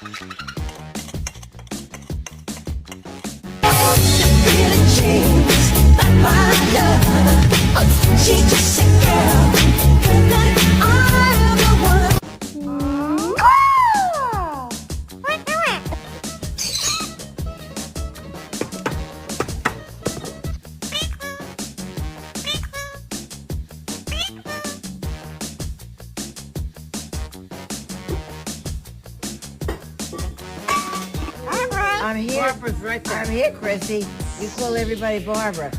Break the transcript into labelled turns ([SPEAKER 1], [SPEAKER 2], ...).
[SPEAKER 1] She just a girl, but that I'm the one.
[SPEAKER 2] I'm here.
[SPEAKER 3] Barbara's right there.
[SPEAKER 2] I'm here, Chrissy. You call everybody Barbara.